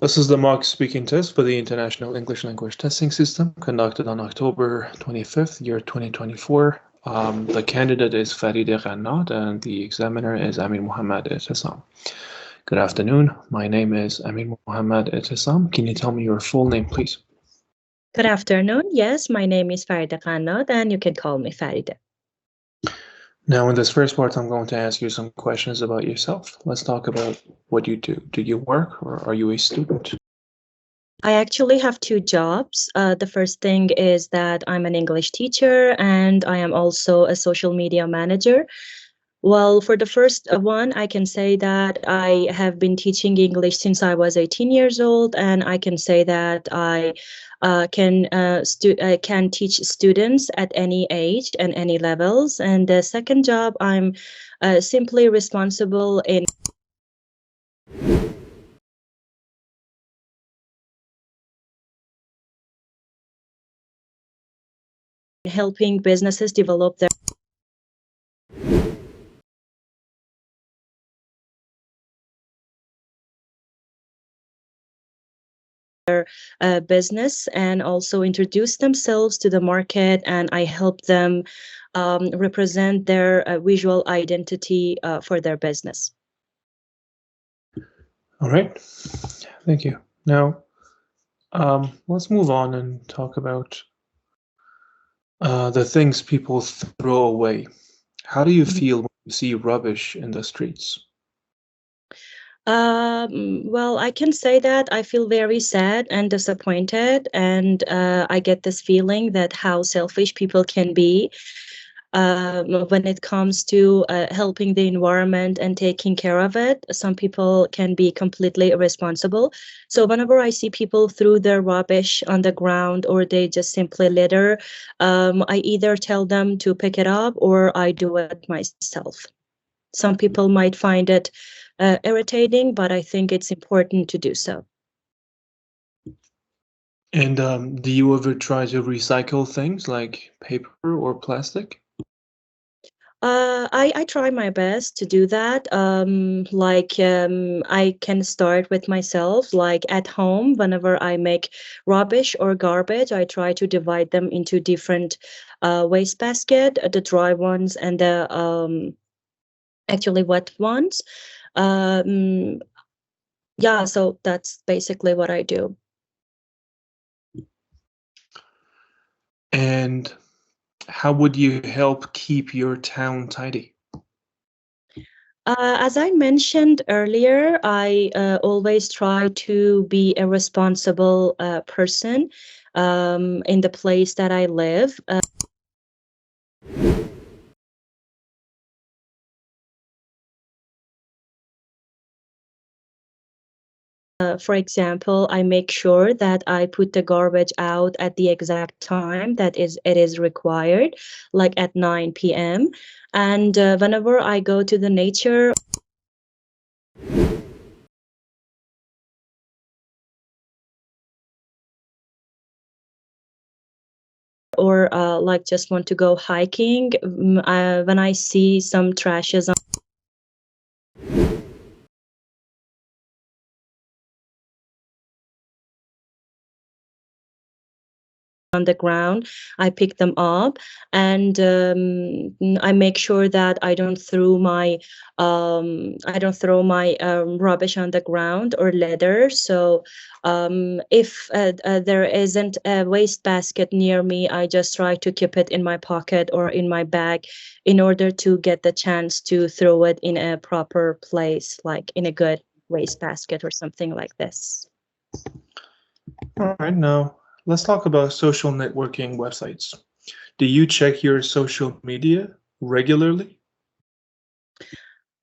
This is the mock speaking test for the International English Language Testing System conducted on October 25th, year 2024. The candidate is Farideh and the examiner is Amir Muhammad Ittisam. Good afternoon. My name is Amir Muhammad Ittisam. Can you tell me your full name, please? Good afternoon. Yes, my name is Farideh and you can call me Farideh. Now, in this first part, I'm going to ask you some questions about yourself. Let's talk about what you do. Do you work or are you a student? I actually have two jobs. The first thing is that I'm an English teacher and I am also a social media manager. Well, for the first one, I can say that I have been teaching English since I was 18 years old, and I can say that I can teach students at any age and any levels. And the second job, I'm simply responsible in helping businesses develop their business and also introduce themselves to the market, and I help them represent their visual identity for their business. All right. Thank you. Now, let's move on and talk about the things people throw away. How do you feel when you see rubbish in the streets? Well, I can say that I feel very sad and disappointed, and I get this feeling that how selfish people can be when it comes to helping the environment and taking care of it. Some people can be completely irresponsible. So whenever I see people throw their rubbish on the ground or they just simply litter, I either tell them to pick it up or I do it myself. Some people might find it irritating, but I think it's important to do so. And do you ever try to recycle things like paper or plastic? I try my best to do that. I can start with myself, like at home, whenever I make rubbish or garbage, I try to divide them into different waste basket, the dry ones and the actually wet ones. Yeah, so that's basically what I do. And how would you help keep your town tidy? As I mentioned earlier, I always try to be a responsible person in the place that I live. For example, I make sure that I put the garbage out at the exact time that it is required, like at 9 p.m. And whenever I go to the nature or like just want to go hiking, when I see some trashes on the ground, I pick them up, and I make sure that I don't throw my rubbish on the ground or litter. So if there isn't a waste basket near me, I just try to keep it in my pocket or in my bag in order to get the chance to throw it in a proper place, like in a good waste basket or something like this. All right, now let's talk about social networking websites. Do you check your social media regularly?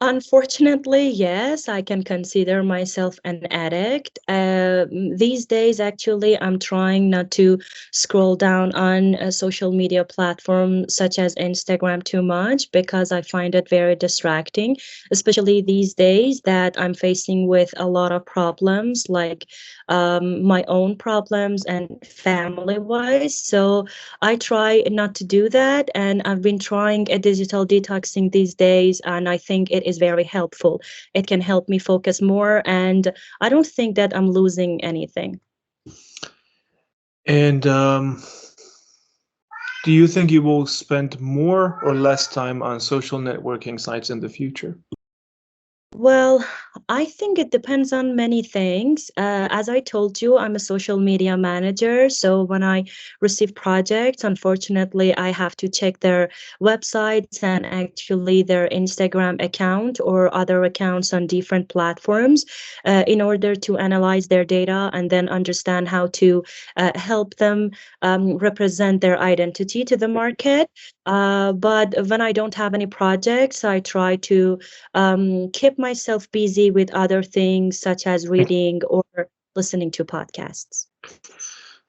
Unfortunately, yes, I can consider myself an addict. These days, actually, I'm trying not to scroll down on a social media platform such as Instagram too much because I find it very distracting, especially these days that I'm facing with a lot of problems like my own problems and family wise. So I try not to do that. And I've been trying a digital detoxing these days, and I think it is very helpful. It can help me focus more, and I don't think that I'm losing anything. And do you think you will spend more or less time on social networking sites in the future? Well, I think it depends on many things. As I told you, I'm a social media manager. So when I receive projects, unfortunately, I have to check their websites and actually their Instagram account or other accounts on different platforms in order to analyze their data and then understand how to help them represent their identity to the market. But when I don't have any projects, I try to keep myself busy with other things such as reading or listening to podcasts.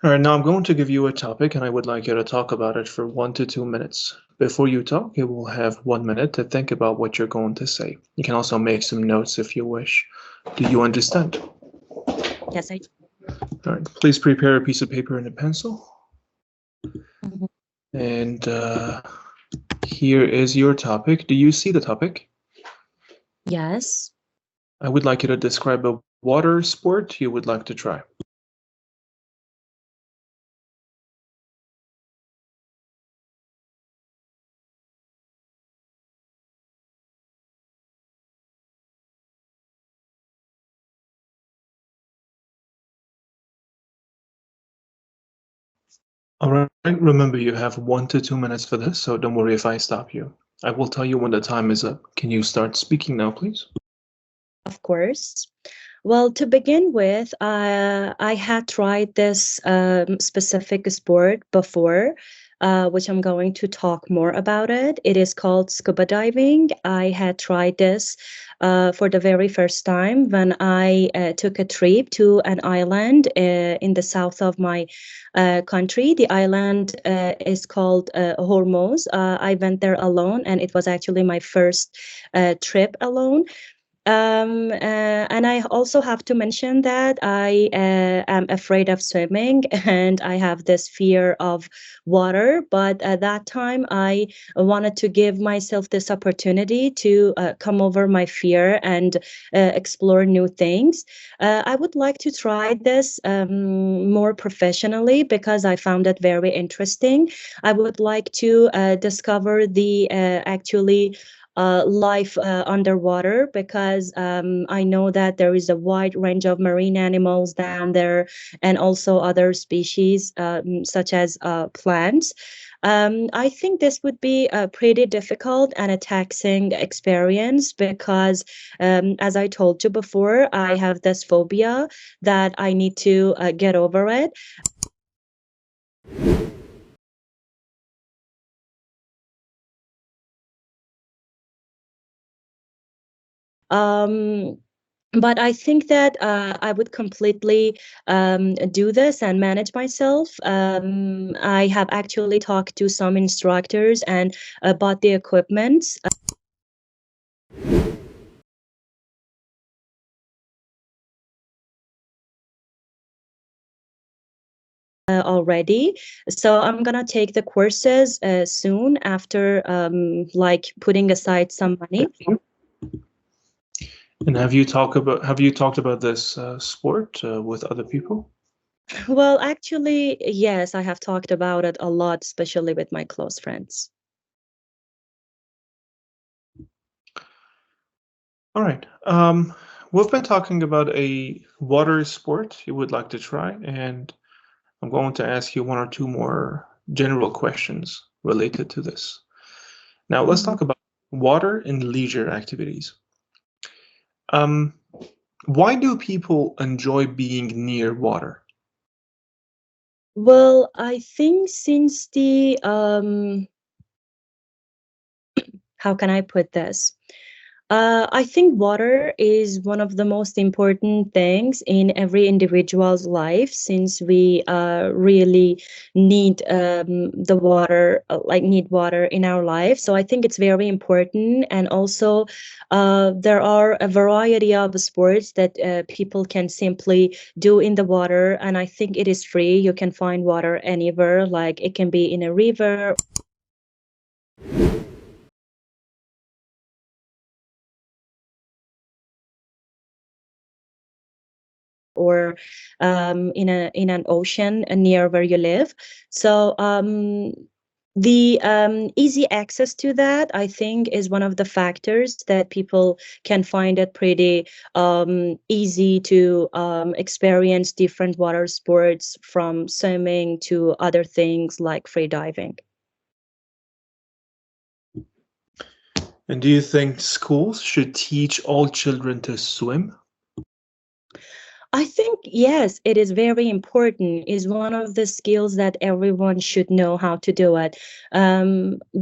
All right, now I'm going to give you a topic and I would like you to talk about it for 1 to 2 minutes. Before you talk, you will have 1 minute to think about what you're going to say. You can also make some notes if you wish. Do you understand? Yes, I. All right, please prepare a piece of paper and a pencil. Mhm. And here is your topic. Do you see the topic? Yes. I would like you to describe a water sport you would like to try. All right, remember you have 1 to 2 minutes for this, so don't worry if I stop you. I will tell you when the time is up. Can you start speaking now, please? Of course. Well, to begin with, I had tried this specific sport before, which I'm going to talk more about it. It is called scuba diving. I had tried this for the very first time when I took a trip to an island in the south of my country. The island is called Hormuz. I went there alone, and it was actually my first trip alone. And I also have to mention that I am afraid of swimming and I have this fear of water. But at that time, I wanted to give myself this opportunity to come over my fear and explore new things. I would like to try this more professionally because I found it very interesting. I would like to discover the actually life underwater because I know that there is a wide range of marine animals down there and also other species such as plants. I think this would be a pretty difficult and a taxing experience because, as I told you before, I have this phobia that I need to get over it. Um, but I think that I would completely do this and manage myself. I have actually talked to some instructors and bought the equipment already. So I'm gonna take the courses soon after like putting aside some money. And have you talked about this sport with other people? Well, actually, yes, I have talked about it a lot, especially with my close friends. All right. We've been talking about a water sport you would like to try, and I'm going to ask you 1 or 2 more general questions related to this. Now, let's Mhm. talk about water and leisure activities. Um, why do people enjoy being near water? Well, I think since the how can I put this? I think water is one of the most important things in every individual's life, since we really need the water, need water in our life. So I think it's very important. And also, there are a variety of sports that people can simply do in the water. And I think it is free. You can find water anywhere, like it can be in a river or in an ocean near where you live. So the easy access to that, I think, is one of the factors that people can find it pretty easy to experience different water sports, from swimming to other things like free diving. And do you think schools should teach all children to swim? I think, yes, it is very important. Is one of the skills that everyone should know how to do it.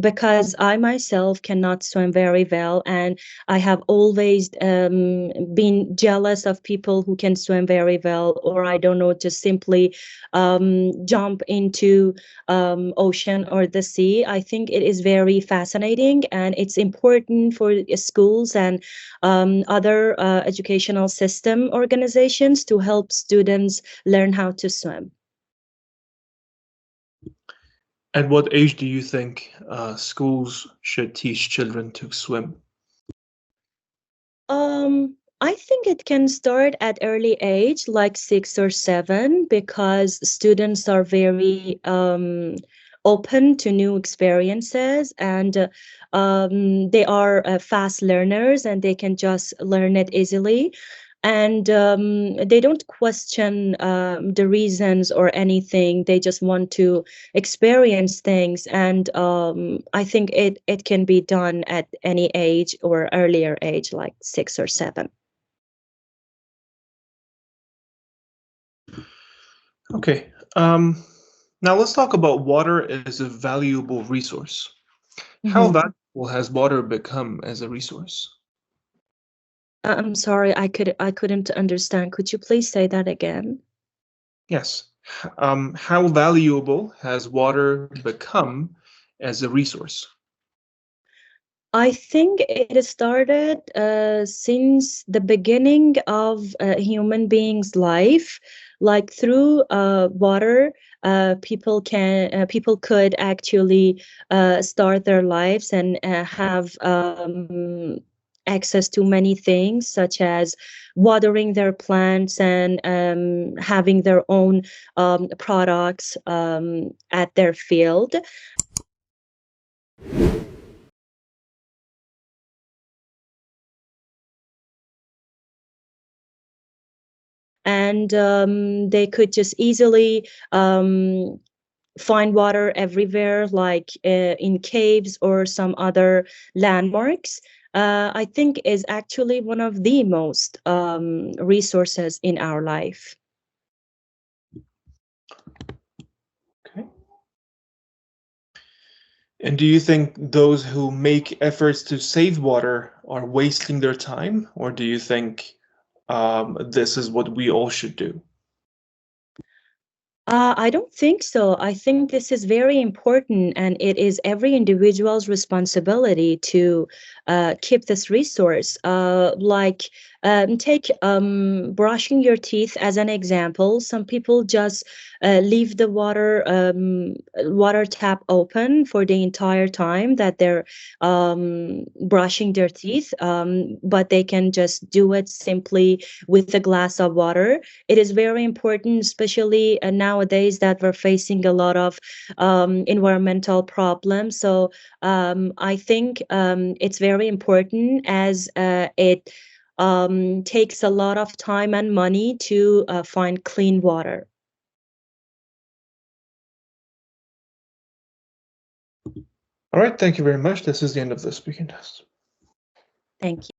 Because I myself cannot swim very well, and I have always been jealous of people who can swim very well, or I don't know, just simply jump into ocean or the sea. I think it is very fascinating, and it's important for schools and other educational system organizations to help students learn how to swim. At what age do you think schools should teach children to swim? I think it can start at early age, like 6 or 7, because students are very open to new experiences, and they are fast learners, and they can just learn it easily. And they don't question the reasons or anything. They just want to experience things, and I think it can be done at any age or earlier age, like 6 or 7. Okay. Now let's talk about water as a valuable resource. How Mhm. valuable has water become as a resource? I'm sorry, I couldn't understand. Could you please say that again? Yes. How valuable has water become as a resource? I think it started since the beginning of a human being's life. Like through water, people could actually start their lives and have access to many things, such as watering their plants and having their own products at their field. And they could just easily find water everywhere, like in caves or some other landmarks. I think is actually one of the most resources in our life. Okay. And do you think those who make efforts to save water are wasting their time, or do you think this is what we all should do? I don't think so. I think this is very important, and it is every individual's responsibility to keep this resource. Take brushing your teeth as an example. Some people just leave the water tap open for the entire time that they're brushing their teeth, but they can just do it simply with a glass of water. It is very important, especially nowadays that we're facing a lot of environmental problems. So I think it's very important, as it takes a lot of time and money to find clean water. All right, thank you very much. This is the end of the speaking test. Thank you.